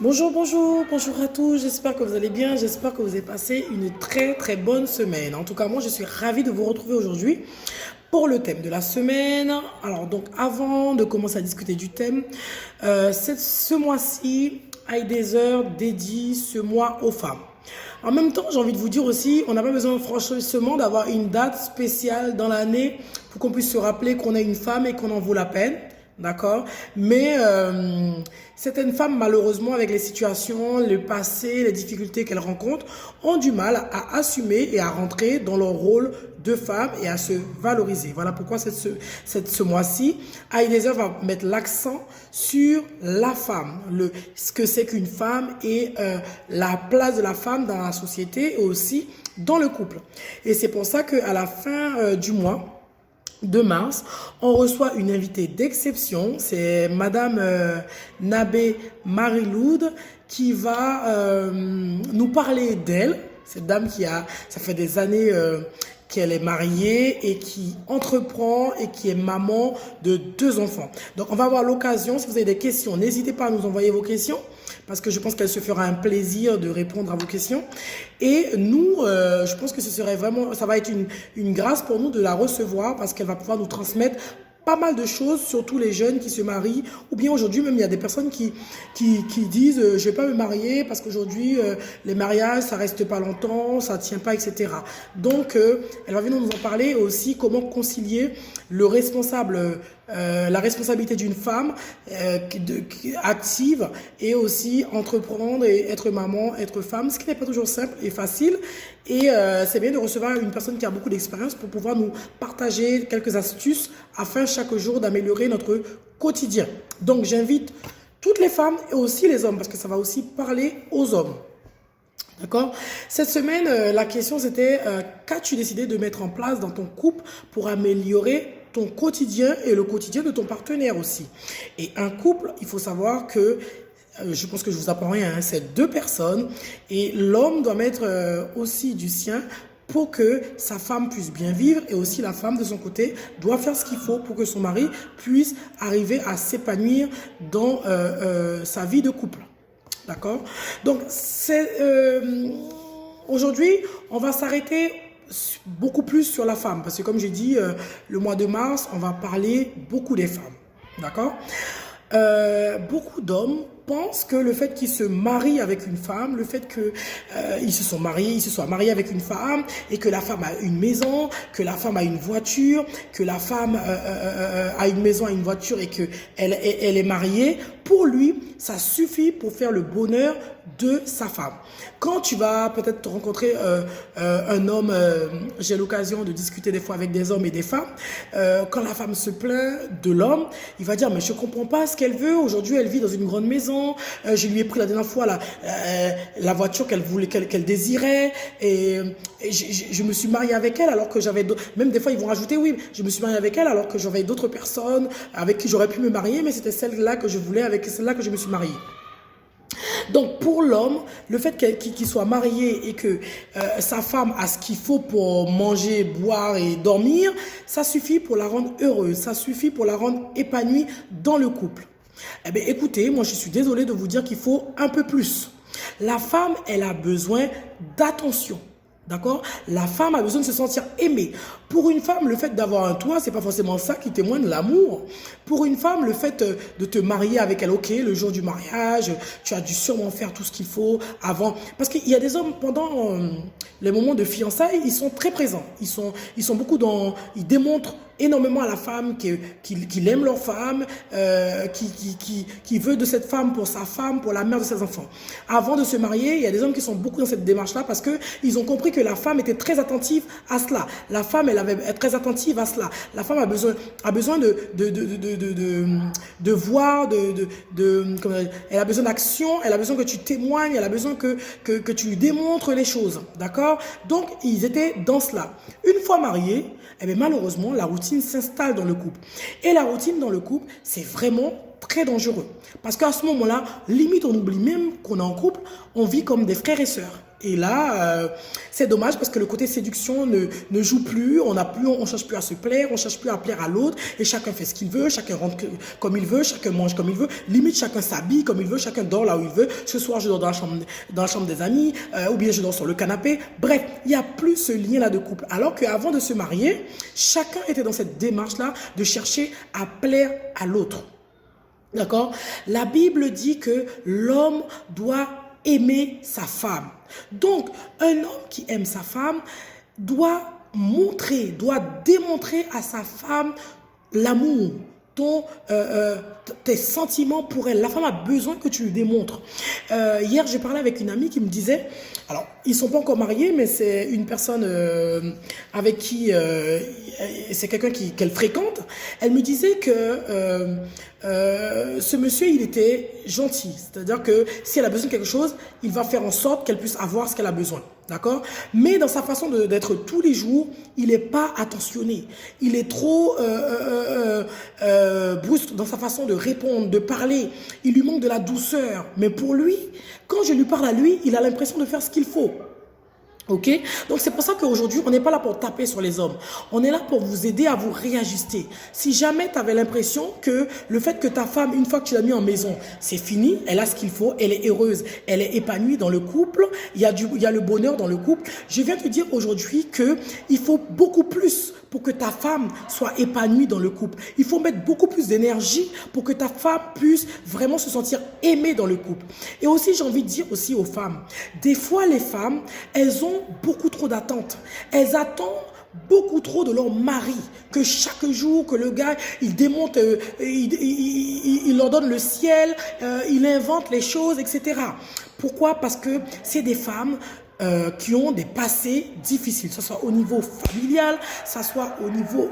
Bonjour à tous, j'espère que vous allez bien, j'espère que vous avez passé une très bonne semaine. En tout cas, moi je suis ravie de vous retrouver aujourd'hui pour le thème de la semaine. Alors donc avant de commencer à discuter du thème, ce mois-ci, Heidezer dédie ce mois aux femmes. En même temps, j'ai envie de vous dire aussi, on n'a pas besoin franchement d'avoir une date spéciale dans l'année pour qu'on puisse se rappeler qu'on est une femme et qu'on en vaut la peine. D'accord. Mais certaines femmes, malheureusement, avec les situations, le passé, les difficultés qu'elles rencontrent, ont du mal à assumer et à rentrer dans leur rôle de femme et à se valoriser. Voilà pourquoi ce mois-ci, Heidezer va mettre l'accent sur la femme, ce que c'est qu'une femme et la place de la femme dans la société et aussi dans le couple. Et c'est pour ça qu'à la fin du mois de mars, on reçoit une invitée d'exception, c'est Madame Nabé Mariloud qui va nous parler d'elle, cette dame ça fait des années qu'elle est mariée et qui entreprend et qui est maman de 2 enfants. Donc on va avoir l'occasion, si vous avez des questions, n'hésitez pas à nous envoyer vos questions parce que je pense qu'elle se fera un plaisir de répondre à vos questions. Et nous, je pense que ça va être une grâce pour nous de la recevoir parce qu'elle va pouvoir nous transmettre pas mal de choses, surtout les jeunes qui se marient, ou bien aujourd'hui même il y a des personnes qui disent je vais pas me marier parce qu'aujourd'hui les mariages ça reste pas longtemps, ça tient pas, etc. Donc elle va venir nous en parler aussi comment concilier la responsabilité d'une femme active et aussi entreprendre et être maman, être femme, ce qui n'est pas toujours simple et facile. Et c'est bien de recevoir une personne qui a beaucoup d'expérience pour pouvoir nous partager quelques astuces afin chaque jour d'améliorer notre quotidien. Donc j'invite toutes les femmes et aussi les hommes parce que ça va aussi parler aux hommes. D'accord? Cette semaine, la question c'était qu'as-tu décidé de mettre en place dans ton couple pour améliorer ton quotidien et le quotidien de ton partenaire aussi. Et un couple, il faut savoir que je pense que je vous apprends rien, hein, c'est 2 personnes et l'homme doit mettre aussi du sien pour que sa femme puisse bien vivre et aussi la femme de son côté doit faire ce qu'il faut pour que son mari puisse arriver à s'épanouir dans sa vie de couple. D'accord? Donc aujourd'hui, on va s'arrêter beaucoup plus sur la femme parce que comme j'ai dit, le mois de mars, on va parler beaucoup des femmes. D'accord? Beaucoup d'hommes pensent que le fait qu'ils se marient avec une femme, le fait qu'ils se soient mariés avec une femme et que la femme a une maison, que la femme a une voiture, que la femme a une maison, a une voiture et qu'elle est mariée, pour lui, ça suffit pour faire le bonheur de sa femme. Quand tu vas peut-être rencontrer un homme, j'ai l'occasion de discuter des fois avec des hommes et des femmes, quand la femme se plaint de l'homme, il va dire mais je comprends pas ce qu'elle veut, aujourd'hui elle vit dans une grande maison, je lui ai pris la dernière fois la voiture qu'elle désirait et je me suis mariée avec elle alors que j'avais même des fois ils vont rajouter oui je me suis mariée avec elle alors que j'avais d'autres personnes avec qui j'aurais pu me marier mais c'était celle-là que je voulais, avec celle-là que je me suis mariée. Donc pour l'homme, le fait qu'il soit marié et que sa femme a ce qu'il faut pour manger, boire et dormir, ça suffit pour la rendre heureuse, ça suffit pour la rendre épanouie dans le couple. Eh bien écoutez, moi je suis désolée de vous dire qu'il faut un peu plus. La femme, elle a besoin d'attention. D'accord? La femme a besoin de se sentir aimée. Pour une femme, le fait d'avoir un toit, c'est pas forcément ça qui témoigne de l'amour. Pour une femme, le fait de te marier avec elle, ok, le jour du mariage, tu as dû sûrement faire tout ce qu'il faut avant. Parce qu'il y a des hommes, pendant les moments de fiançailles, ils sont très présents. Ils sont beaucoup ils démontrent énormément à la femme qu'il aime leur femme, qui veut de cette femme pour sa femme, pour la mère de ses enfants. Avant de se marier, il y a des hommes qui sont beaucoup dans cette démarche-là parce qu'ils ont compris que la femme était très attentive à cela. La femme, elle avait être très attentive à cela. La femme a besoin de voir, elle a besoin d'action, elle a besoin que tu témoignes, elle a besoin que tu lui démontres les choses. D'accord? Donc, ils étaient dans cela. Une fois mariés, eh bien, malheureusement, la routine s'installe dans le couple. Et la routine dans le couple, c'est vraiment très dangereux. Parce qu'à ce moment-là, limite, on oublie même qu'on est en couple, on vit comme des frères et sœurs. Et là, c'est dommage parce que le côté séduction ne joue plus, on cherche plus à se plaire, on cherche plus à plaire à l'autre, et chacun fait ce qu'il veut, chacun rentre comme il veut, chacun mange comme il veut, limite chacun s'habille comme il veut, chacun dort là où il veut. Ce soir, je dors dans la chambre des amis, ou bien je dors sur le canapé. Bref, il n'y a plus ce lien-là de couple. Alors qu'avant de se marier, chacun était dans cette démarche-là de chercher à plaire à l'autre. D'accord? La Bible dit que l'homme doit aimer sa femme. Donc, un homme qui aime sa femme doit démontrer à sa femme l'amour, tes sentiments pour elle. La femme a besoin que tu lui démontres. Hier, j'ai parlé avec une amie qui me disait, alors, ils ne sont pas encore mariés, mais c'est une personne avec qui, c'est quelqu'un qu'elle fréquente. Elle me disait que ce monsieur, il était gentil. C'est-à-dire que si elle a besoin de quelque chose, il va faire en sorte qu'elle puisse avoir ce qu'elle a besoin. D'accord? Mais dans sa façon d'être tous les jours, il n'est pas attentionné. Il est trop brusque dans sa façon de répondre, de parler. Il lui manque de la douceur. Mais pour lui, quand je lui parle à lui, il a l'impression de faire ce qu'il faut. Ok? Donc c'est pour ça qu'aujourd'hui, on n'est pas là pour taper sur les hommes. On est là pour vous aider à vous réajuster. Si jamais tu avais l'impression que le fait que ta femme, une fois que tu l'as mis en maison, c'est fini, elle a ce qu'il faut, elle est heureuse, elle est épanouie dans le couple, il y a le bonheur dans le couple. Je viens te dire aujourd'hui qu'il faut beaucoup plus pour que ta femme soit épanouie dans le couple. Il faut mettre beaucoup plus d'énergie pour que ta femme puisse vraiment se sentir aimée dans le couple. Et aussi, j'ai envie de dire aussi aux femmes, des fois les femmes, elles ont beaucoup trop d'attentes. Elles attendent beaucoup trop de leur mari, que chaque jour que le gars il démonte, il leur donne le ciel, il invente les choses, etc. Pourquoi? Parce que c'est des femmes qui ont des passés difficiles, que ce soit au niveau familial, que ce soit au niveau,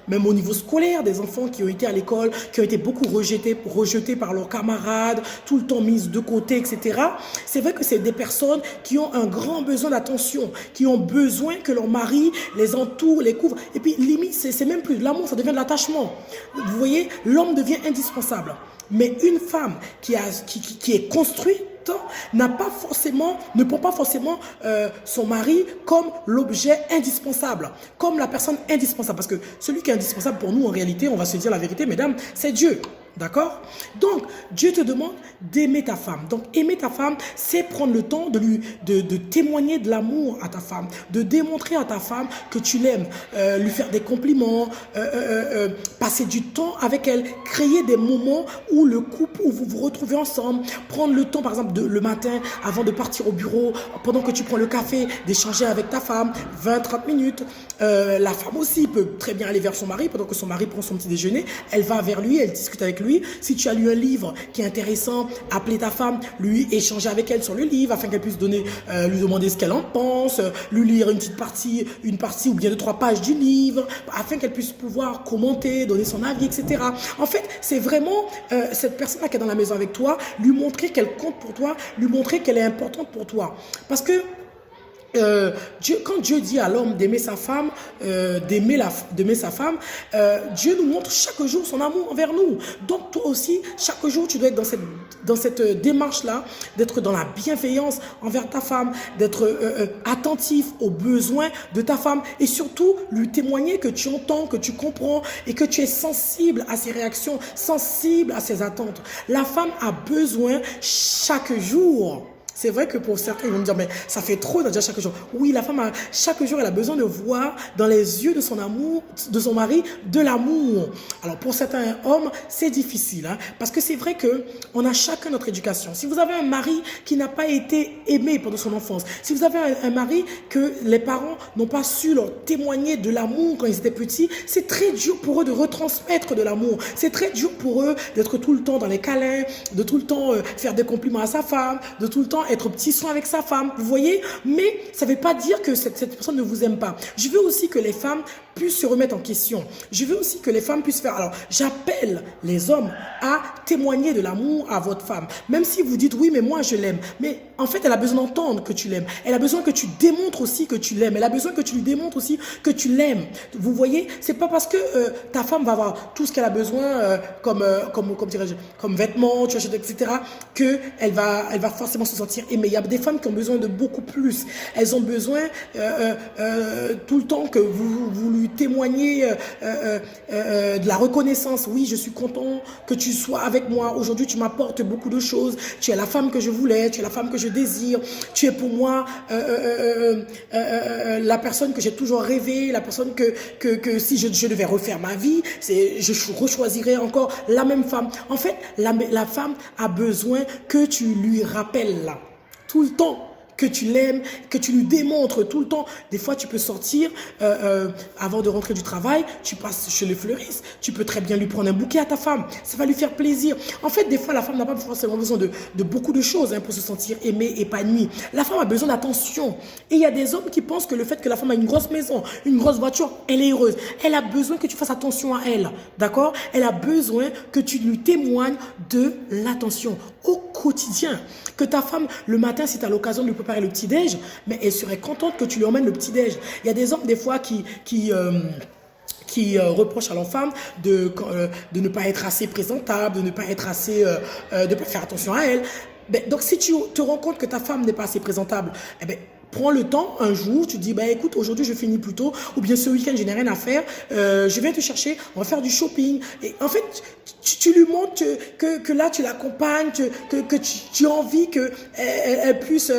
même au niveau scolaire, des enfants qui ont été à l'école, qui ont été beaucoup rejetés par leurs camarades, tout le temps mises de côté, etc. C'est vrai que c'est des personnes qui ont un grand besoin d'attention, qui ont besoin que leur mari les entoure, les couvre. Et puis limite, c'est même plus de l'amour, ça devient de l'attachement. Vous voyez, l'homme devient indispensable. Mais une femme qui est construite, ne prend pas forcément son mari comme l'objet indispensable, comme la personne indispensable. Parce que celui qui est indispensable pour nous, en réalité, on va se dire la vérité, mesdames, c'est Dieu. D'accord? Donc, Dieu te demande d'aimer ta femme. Donc, aimer ta femme, c'est prendre le temps de témoigner de l'amour à ta femme, de démontrer à ta femme que tu l'aimes, lui faire des compliments, passer du temps avec elle, créer des moments où le couple, où vous vous retrouvez ensemble, prendre le temps, par exemple, le matin, avant de partir au bureau, pendant que tu prends le café, d'échanger avec ta femme, 20-30 minutes. La femme aussi peut très bien aller vers son mari, pendant que son mari prend son petit déjeuner, elle va vers lui, elle discute avec lui. Si tu as lu un livre qui est intéressant, appelez ta femme, lui échanger avec elle sur le livre afin qu'elle puisse lui demander ce qu'elle en pense, lui lire une partie ou bien 2-3 pages du livre afin qu'elle puisse pouvoir commenter, donner son avis, etc. En fait, c'est vraiment cette personne-là qui est dans la maison avec toi, lui montrer qu'elle compte pour toi, lui montrer qu'elle est importante pour toi. Parce que quand Dieu dit à l'homme d'aimer sa femme, d'aimer sa femme, Dieu nous montre chaque jour son amour envers nous. Donc toi aussi, chaque jour, tu dois être dans cette démarche-là, d'être dans la bienveillance envers ta femme, d'être attentif aux besoins de ta femme et surtout lui témoigner que tu entends, que tu comprends et que tu es sensible à ses réactions, sensible à ses attentes. La femme a besoin chaque jour. C'est vrai que pour certains, ils vont me dire, mais ça fait trop de dire chaque jour. Oui, la femme, chaque jour, elle a besoin de voir dans les yeux de son amour, de son mari, de l'amour. Alors, pour certains hommes, c'est difficile, hein, parce que c'est vrai qu'on a chacun notre éducation. Si vous avez un mari qui n'a pas été aimé pendant son enfance, si vous avez un mari que les parents n'ont pas su leur témoigner de l'amour quand ils étaient petits, c'est très dur pour eux de retransmettre de l'amour. C'est très dur pour eux d'être tout le temps dans les câlins, de tout le temps faire des compliments à sa femme, de tout le temps être petit soin avec sa femme, vous voyez. Mais ça ne veut pas dire que cette personne ne vous aime pas. Je veux aussi que les femmes puissent se remettre en question. Je veux aussi que les femmes puissent faire. Alors, j'appelle les hommes à témoigner de l'amour à votre femme. Même si vous dites, oui, mais moi, je l'aime. Mais en fait, elle a besoin d'entendre que tu l'aimes. Elle a besoin que tu démontres aussi que tu l'aimes. Elle a besoin que tu lui démontres aussi que tu l'aimes. Vous voyez, c'est pas parce que ta femme va avoir tout ce qu'elle a besoin comme vêtements, tu achètes, etc., qu'elle va forcément se sentir aimée. Il y a des femmes qui ont besoin de beaucoup plus. Elles ont besoin tout le temps que vous lui témoignez de la reconnaissance. Oui, je suis content que tu sois avec moi. Aujourd'hui, tu m'apportes beaucoup de choses. Tu es la femme que je voulais, tu es la femme que je désire. Tu es pour moi la personne que j'ai toujours rêvé, la personne que si je devais refaire ma vie, je rechoisirais encore la même femme. En fait, la femme a besoin que tu lui rappelles là, tout le temps, que tu l'aimes, que tu lui démontres tout le temps. Des fois, tu peux sortir avant de rentrer du travail, tu passes chez le fleuriste, tu peux très bien lui prendre un bouquet à ta femme. Ça va lui faire plaisir. En fait, des fois, la femme n'a pas forcément besoin de beaucoup de choses pour se sentir aimée, épanouie. La femme a besoin d'attention. Et il y a des hommes qui pensent que le fait que la femme a une grosse maison, une grosse voiture, elle est heureuse. Elle a besoin que tu fasses attention à elle. D'accord? Elle a besoin que tu lui témoignes de l'attention au quotidien. Que ta femme, le matin, si tu as l'occasion de lui préparer le petit-déj, mais elle serait contente que tu lui emmènes le petit-déj. Il y a des hommes, des fois, qui reprochent à leur femme de ne pas être assez présentable, de ne pas être assez, de pas faire attention à elle. Donc, si tu te rends compte que ta femme n'est pas assez présentable, prends le temps, un jour, tu dis, écoute, aujourd'hui, je finis plus tôt, ou bien ce week-end, je n'ai rien à faire, je viens te chercher, on va faire du shopping. Et en fait, tu lui montres que là, tu l'accompagnes, que tu as envie qu'elle puisse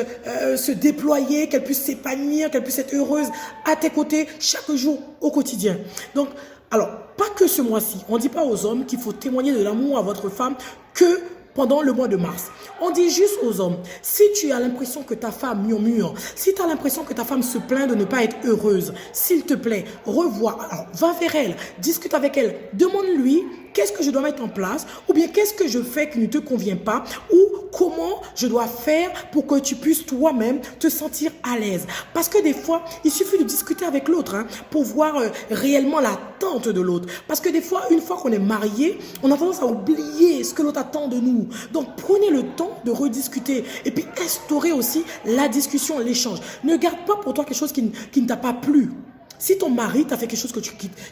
se déployer, qu'elle puisse s'épanouir, qu'elle puisse être heureuse à tes côtés, chaque jour, au quotidien. Donc, alors, pas que ce mois-ci, on ne dit pas aux hommes qu'il faut témoigner de l'amour à votre femme que pendant le mois de mars. On dit juste aux hommes, si tu as l'impression que ta femme murmure, si tu as l'impression que ta femme se plaint de ne pas être heureuse, s'il te plaît, revois, alors va vers elle, discute avec elle, demande-lui qu'est-ce que je dois mettre en place, ou bien qu'est-ce que je fais qui ne te convient pas, ou comment je dois faire pour que tu puisses toi-même te sentir à l'aise. Parce que des fois, il suffit de discuter avec l'autre pour voir réellement l'attente de l'autre. Parce que des fois, une fois qu'on est marié, on a tendance à oublier ce que l'autre attend de nous. Donc, prenez le temps de rediscuter et puis instaurer aussi la discussion, l'échange. Ne garde pas pour toi quelque chose qui ne t'a pas plu. Si ton mari t'a fait quelque chose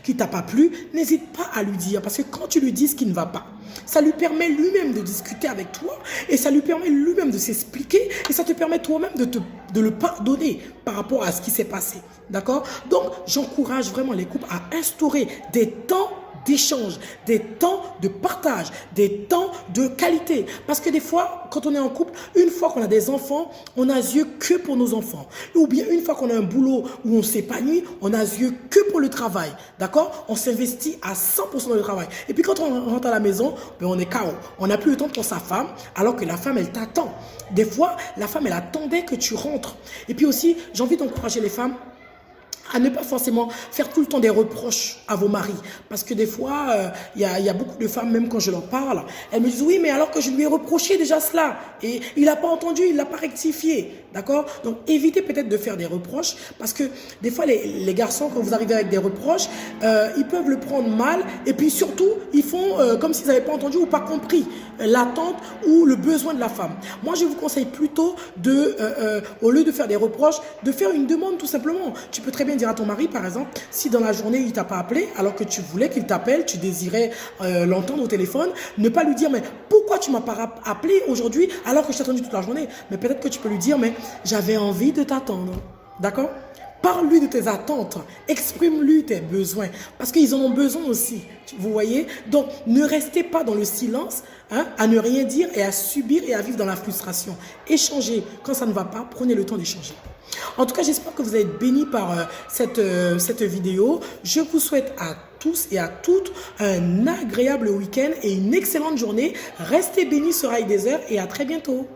qui t'a pas plu, n'hésite pas à lui dire. Parce que quand tu lui dis ce qui ne va pas, ça lui permet lui-même de discuter avec toi et ça lui permet lui-même de s'expliquer et ça te permet toi-même de le pardonner par rapport à ce qui s'est passé. D'accord? Donc, j'encourage vraiment les couples à instaurer des temps d'échange, des temps de partage, des temps de qualité. Parce que des fois, quand on est en couple, une fois qu'on a des enfants, on n'a yeux que pour nos enfants. Ou bien une fois qu'on a un boulot où on s'épanouit, on n'a yeux que pour le travail. D'accord? On s'investit à 100% dans le travail. Et puis quand on rentre à la maison, on est KO. On n'a plus le temps pour sa femme, alors que la femme, elle t'attend. Des fois, la femme, elle attendait que tu rentres. Et puis aussi, j'ai envie d'encourager les femmes à ne pas forcément faire tout le temps des reproches à vos maris. Parce que des fois, il y a beaucoup de femmes, même quand je leur parle, elles me disent, oui, mais alors que je lui ai reproché déjà cela. Et il n'a pas entendu, il ne l'a pas rectifié. D'accord? Donc, évitez peut-être de faire des reproches. Parce que des fois, les garçons, quand vous arrivez avec des reproches, ils peuvent le prendre mal. Et puis surtout, ils font comme s'ils n'avaient pas entendu ou pas compris l'attente ou le besoin de la femme. Moi, je vous conseille plutôt au lieu de faire des reproches, de faire une demande tout simplement. Tu peux très bien dire à ton mari, par exemple, si dans la journée, il ne t'a pas appelé, alors que tu voulais qu'il t'appelle, tu désirais l'entendre au téléphone, ne pas lui dire, mais pourquoi tu ne m'as pas appelé aujourd'hui alors que je t'ai attendu toute la journée? Mais peut-être que tu peux lui dire, mais j'avais envie de t'attendre. D'accord? Parle-lui de tes attentes, exprime-lui tes besoins, parce qu'ils en ont besoin aussi, vous voyez. Donc, ne restez pas dans le silence, à ne rien dire et à subir et à vivre dans la frustration. Échangez, quand ça ne va pas, prenez le temps d'échanger. En tout cas, j'espère que vous êtes bénis par cette vidéo. Je vous souhaite à tous et à toutes un agréable week-end et une excellente journée. Restez bénis sur Rail Desert et à très bientôt.